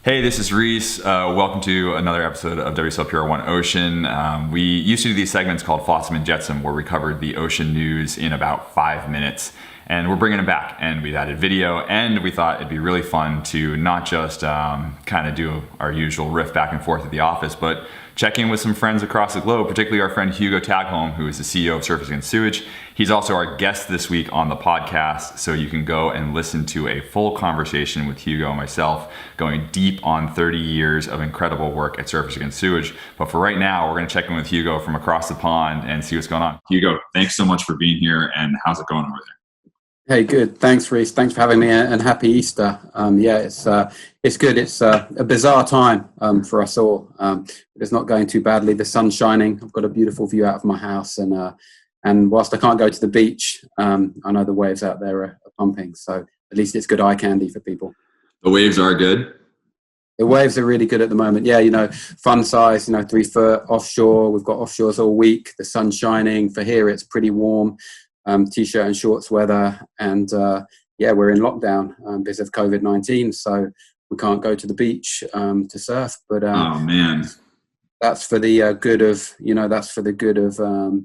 Hey, this is Reece. Welcome to another episode of WSLPR One Ocean. We used to do these segments called Flotsam and Jetsam, where we covered the ocean news in about 5 minutes. And we're bringing them back, and we've added video, and we thought it'd be really fun to not just kind of do our usual riff back and forth at the office, but check in with some friends across the globe, particularly our friend Hugo Tagholm, who is the CEO of Surfers Against Sewage. He's also our guest this week on the podcast, so you can go and listen to a full conversation with Hugo and myself, going deep on 30 years of incredible work at Surfers Against Sewage. But for right now, we're going to check in with Hugo from across the pond and see what's going on. Hugo, thanks so much for being here, and how's it going over there? Hey, good. Thanks, Reece. Thanks for having me, and happy Easter. It's good. It's a bizarre time for us all. It's not going too badly. The sun's shining. I've got a beautiful view out of my house, and whilst I can't go to the beach, I know the waves out there are pumping. So at least it's good eye candy for people. The waves are good. The waves are really good at the moment. Yeah, fun size. 3 foot offshore. We've got offshores all week. The sun's shining. For here, it's pretty warm. T-shirt and shorts weather, and we're in lockdown because of COVID-19, so we can't go to the beach to surf. But oh man, that's for the good of the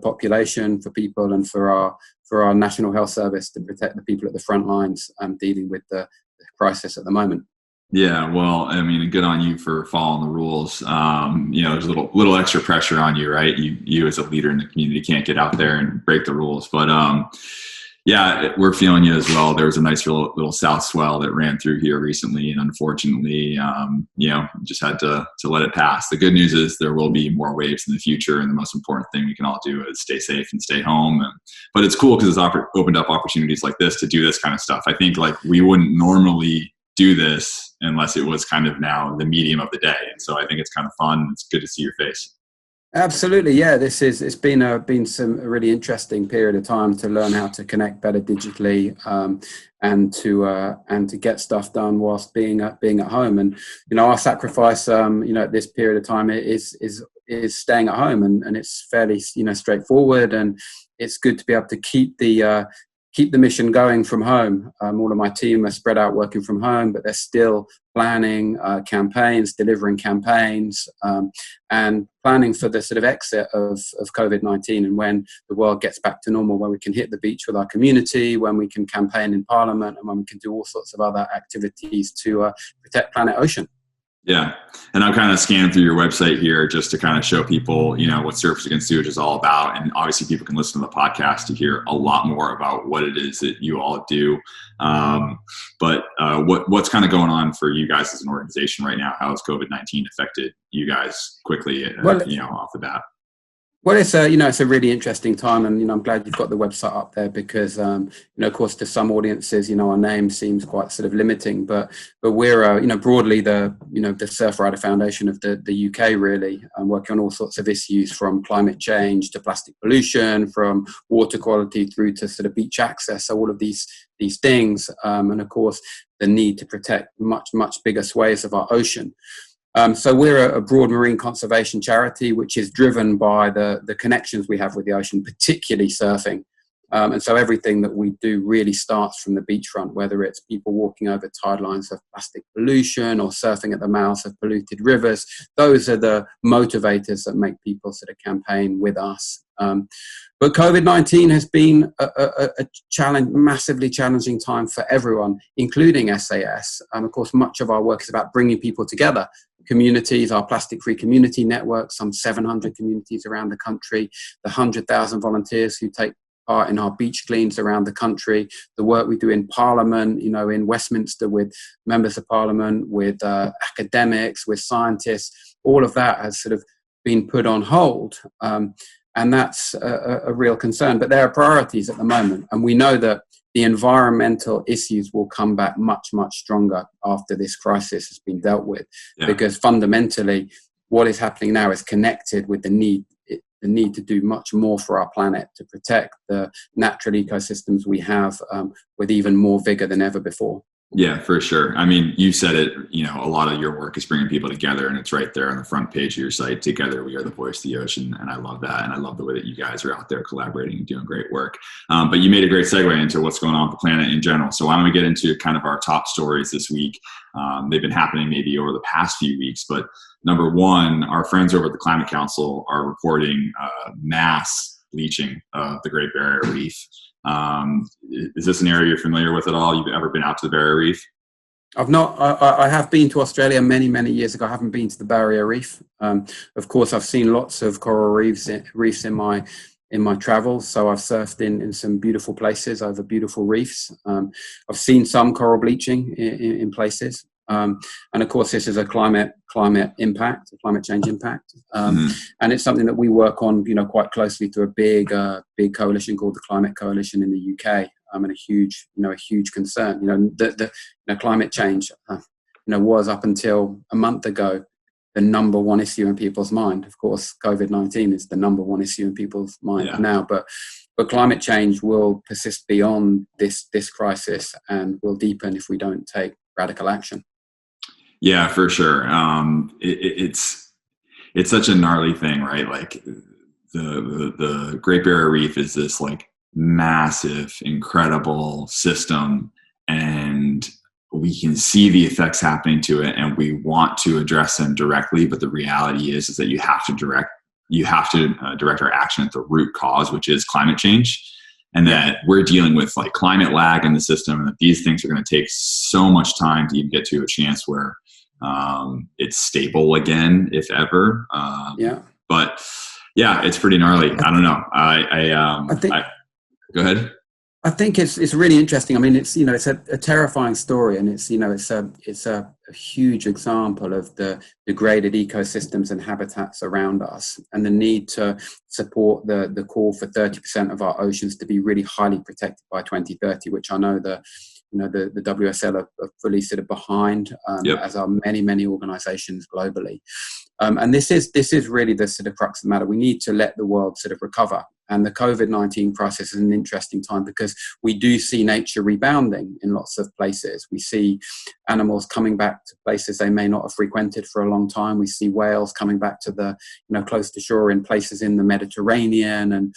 population, for people, and for our National Health Service to protect the people at the front lines dealing with the crisis at the moment. Yeah, well, I mean, good on you for following the rules. There's a little extra pressure on you, right? You as a leader in the community can't get out there and break the rules. But we're feeling you as well. There was a nice little south swell that ran through here recently, and unfortunately, just had to let it pass. The good news is there will be more waves in the future, and the most important thing we can all do is stay safe and stay home. But it's cool because it's opened up opportunities like this to do this kind of stuff. I think we wouldn't normally do this unless it was kind of now the medium of the day. And so I think it's kind of fun. It's good to see your face. Absolutely. Yeah. It's been some really interesting period of time to learn how to connect better digitally, and to get stuff done whilst being at home. And, our sacrifice, at this period of time is staying at home, and it's fairly, straightforward, and it's good to be able to keep the mission going from home. All of my team are spread out working from home, but they're still planning campaigns, delivering campaigns, and planning for the sort of exit of COVID-19, and when the world gets back to normal, when we can hit the beach with our community, when we can campaign in Parliament, and when we can do all sorts of other activities to protect planet ocean. Yeah. And I'm kind of scanning through your website here just to kind of show people, what Surfers Against Sewage is all about. And obviously people can listen to the podcast to hear a lot more about what it is that you all do. But what's kind of going on for you guys as an organization right now? How has COVID-19 affected you guys quickly, off the bat? Well, it's a really interesting time, and I'm glad you've got the website up there because of course, to some audiences, our name seems quite sort of limiting, but we're broadly the Surf Rider Foundation of the UK, really, working on all sorts of issues from climate change to plastic pollution, from water quality through to sort of beach access. So all of these things, and of course, the need to protect much bigger swathes of our ocean. So we're a broad marine conservation charity, which is driven by the connections we have with the ocean, particularly surfing. And so everything that we do really starts from the beachfront, whether it's people walking over tide lines of plastic pollution or surfing at the mouths of polluted rivers. Those are the motivators that make people sort of campaign with us. But COVID-19 has been a massively challenging time for everyone, including SAS. Of course, much of our work is about bringing people together. Communities, our plastic-free community network, some 700 communities around the country, the 100,000 volunteers who take part in our beach cleans around the country, the work we do in Parliament, in Westminster with members of Parliament, with academics, with scientists. All of that has sort of been put on hold. And that's a real concern. But there are priorities at the moment. And we know that the environmental issues will come back much stronger after this crisis has been dealt with. Yeah. Because fundamentally, what is happening now is connected with the need to do much more for our planet, to protect the natural ecosystems we have with even more vigor than ever before. Yeah, for sure. I mean, you said it, a lot of your work is bringing people together, and it's right there on the front page of your site. Together, we are the voice of the ocean. And I love that. And I love the way that you guys are out there collaborating and doing great work. But you made a great segue into what's going on with the planet in general. So why don't we get into kind of our top stories this week? They've been happening maybe over the past few weeks. But number one, our friends over at the Climate Council are reporting mass bleaching of the Great Barrier Reef. Is this an area you're familiar with at all? You've ever been out to the Barrier Reef? I've not. I have been to Australia many years ago. I haven't been to the Barrier Reef. Of course, I've seen lots of coral reefs in my travels. So I've surfed in some beautiful places over beautiful reefs. I've seen some coral bleaching in places. And of course, this is a climate impact, a climate change impact, and it's something that we work on, quite closely through a big coalition called the Climate Coalition in the UK, and a huge concern. The climate change, was up until a month ago the number one issue in people's mind. Of course, COVID-19 is the number one issue in people's mind now, but climate change will persist beyond this crisis and will deepen if we don't take radical action. Yeah, for sure. It's such a gnarly thing, right? Like the Great Barrier Reef is this like massive, incredible system, and we can see the effects happening to it, and we want to address them directly. But the reality is that you have to direct our action at the root cause, which is climate change. And that we're dealing with like climate lag in the system, and that these things are going to take so much time to even get to a chance where it's stable again, if ever. But yeah, it's pretty gnarly. I don't know. Go ahead. I think it's really interesting. I mean, it's a terrifying story, and it's a huge example of the degraded ecosystems and habitats around us, and the need to support the call for 30% of our oceans to be really highly protected by 2030, which I know the WSL are fully sort of behind, as are many organizations globally. And this is really the sort of crux of the matter. We need to let the world sort of recover. And the COVID-19 crisis is an interesting time because we do see nature rebounding in lots of places. We see animals coming back to places they may not have frequented for a long time. We see whales coming back to the, close to shore in places in the Mediterranean and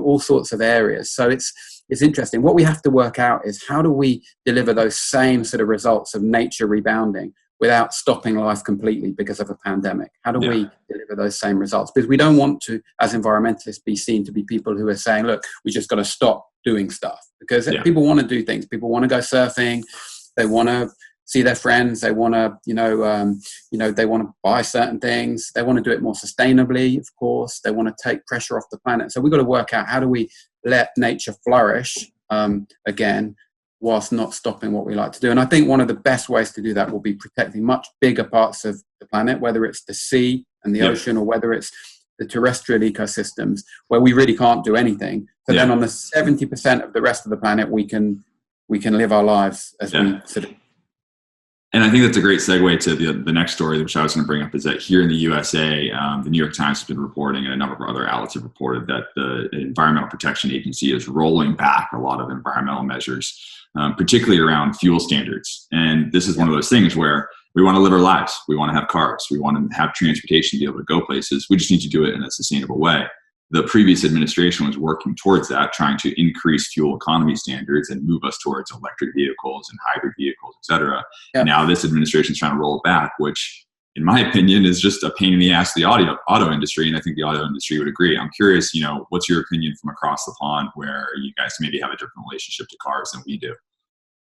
all sorts of areas. So it's interesting. What we have to work out is how do we deliver those same sort of results of nature rebounding without stopping life completely because of a pandemic? How do we deliver those same results? Because we don't want to, as environmentalists, be seen to be people who are saying, look, we just got to stop doing stuff. Because people want to do things. People want to go surfing. They want to see their friends. They want to, they want to buy certain things. They want to do it more sustainably, of course. They want to take pressure off the planet. So we've got to work out how do we let nature flourish again, whilst not stopping what we like to do. And I think one of the best ways to do that will be protecting much bigger parts of the planet, whether it's the sea and the ocean, or whether it's the terrestrial ecosystems where we really can't do anything. So then on the 70% of the rest of the planet, we can live our lives as we sort of. And I think that's a great segue to the next story, which I was going to bring up, is that here in the USA, the New York Times has been reporting, and a number of other outlets have reported, that the Environmental Protection Agency is rolling back a lot of environmental measures, particularly around fuel standards. And this is one of those things where we want to live our lives. We want to have cars. We want to have transportation to be able to go places. We just need to do it in a sustainable way. The previous administration was working towards that, trying to increase fuel economy standards and move us towards electric vehicles and hybrid vehicles, et cetera. Now this administration is trying to roll it back, which in my opinion is just a pain in the ass to the auto industry. And I think the auto industry would agree. I'm curious, what's your opinion from across the pond, where you guys maybe have a different relationship to cars than we do?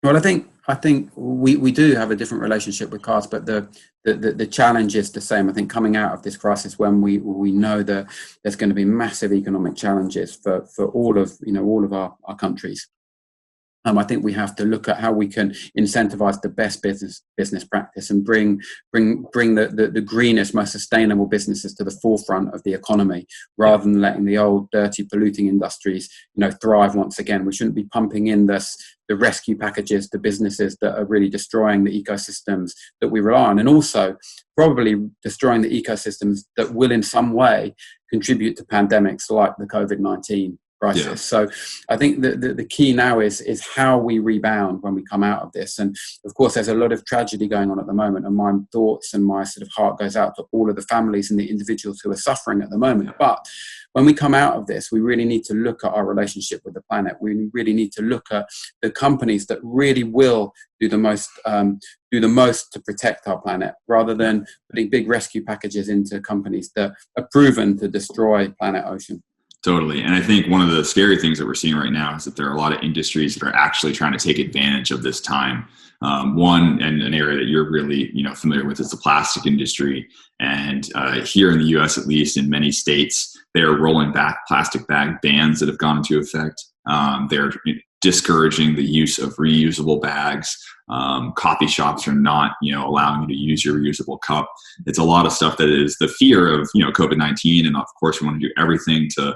Well, I think we do have a different relationship with cars, but the challenge is the same. I think coming out of this crisis, when we know that there's going to be massive economic challenges for all of our countries. I think we have to look at how we can incentivize the best business practice and bring the greenest, most sustainable businesses to the forefront of the economy, rather than letting the old, dirty, polluting industries, thrive once again. We shouldn't be pumping in the rescue packages to businesses that are really destroying the ecosystems that we rely on, and also probably destroying the ecosystems that will in some way contribute to pandemics like the COVID-19 crisis. Yeah. So I think the key now is how we rebound when we come out of this. And of course, there's a lot of tragedy going on at the moment, and my thoughts and my sort of heart goes out to all of the families and the individuals who are suffering at the moment. But when we come out of this, we really need to look at our relationship with the planet. We really need to look at the companies that really will do the most to protect our planet, rather than putting big rescue packages into companies that are proven to destroy planet ocean. Totally. And I think one of the scary things that we're seeing right now is that there are a lot of industries that are actually trying to take advantage of this time. One, and an area that you're really familiar with, is the plastic industry. And here in the US, at least in many states, they're rolling back plastic bag bans that have gone into effect. They're discouraging the use of reusable bags. Coffee shops are not, allowing you to use your reusable cup. It's a lot of stuff that is the fear of, COVID-19. And of course, we want to do everything to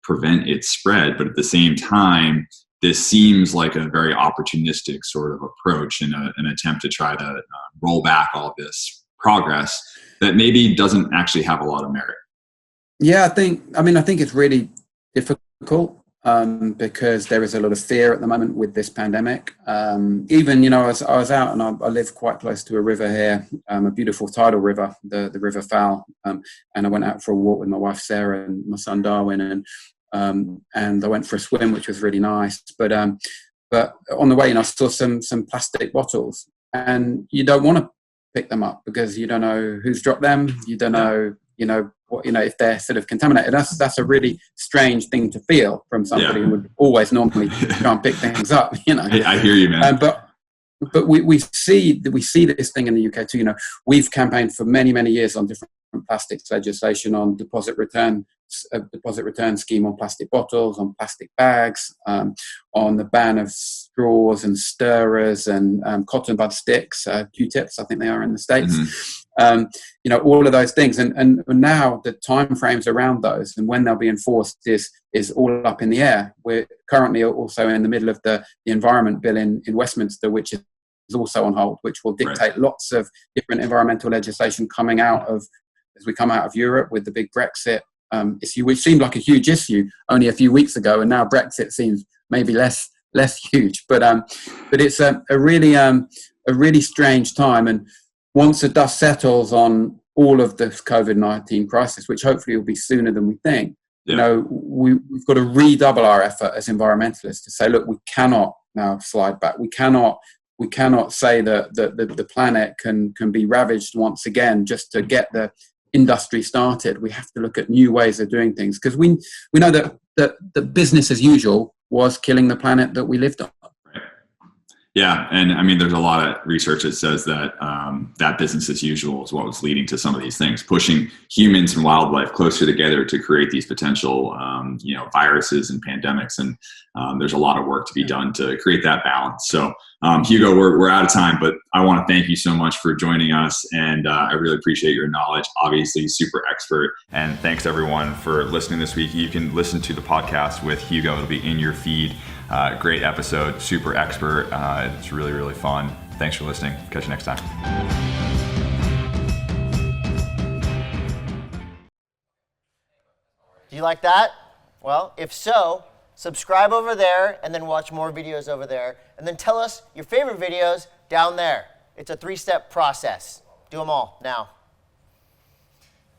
prevent its spread. But at the same time, this seems like a very opportunistic sort of approach in an attempt to try to roll back all this progress that maybe doesn't actually have a lot of merit. Yeah, I think it's really difficult. Because there is a lot of fear at the moment with this pandemic. Even, I was out, and I live quite close to a river here, a beautiful tidal river, the River Fowl. And I went out for a walk with my wife, Sarah, and my son, Darwin, and I went for a swim, which was really nice. But on the way, I saw some plastic bottles, and you don't want to pick them up because you don't know who's dropped them. You don't know, if they're sort of contaminated. That's a really strange thing to feel from somebody who would always normally try and pick things up. I hear you, man. But we see this thing in the UK too. We've campaigned for many years on different plastics legislation, on deposit return scheme on plastic bottles, on plastic bags, on the ban of straws and stirrers and cotton bud sticks, Q-tips, I think they are in the States. Mm-hmm. All of those things, and now the time frames around those and when they'll be enforced is all up in the air. We're currently also in the middle of the Environment Bill in Westminster, which is also on hold, which will dictate lots of different environmental legislation coming out of, as we come out of Europe with the big Brexit issue, which seemed like a huge issue only a few weeks ago, and now Brexit seems maybe less huge. But it's a really strange time. And once the dust settles on all of this COVID-19 crisis, which hopefully will be sooner than we think, we've got to redouble our effort as environmentalists to say, look, we cannot now slide back. We cannot say that the planet can be ravaged once again just to get the industry started. We have to look at new ways of doing things, because we know that the business as usual was killing the planet that we lived on. Yeah, and there's a lot of research that says that that business as usual is what was leading to some of these things, pushing humans and wildlife closer together to create these potential, viruses and pandemics. And there's a lot of work to be done to create that balance. So, Hugo, we're out of time, but I want to thank you so much for joining us, and I really appreciate your knowledge. Obviously, super expert. And thanks everyone for listening this week. You can listen to the podcast with Hugo; it'll be in your feed. Great episode, super expert. It's really, really fun. Thanks for listening. Catch you next time. Do you like that? Well, if so, subscribe over there and then watch more videos over there. And then tell us your favorite videos down there. It's a 3-step process. Do them all now.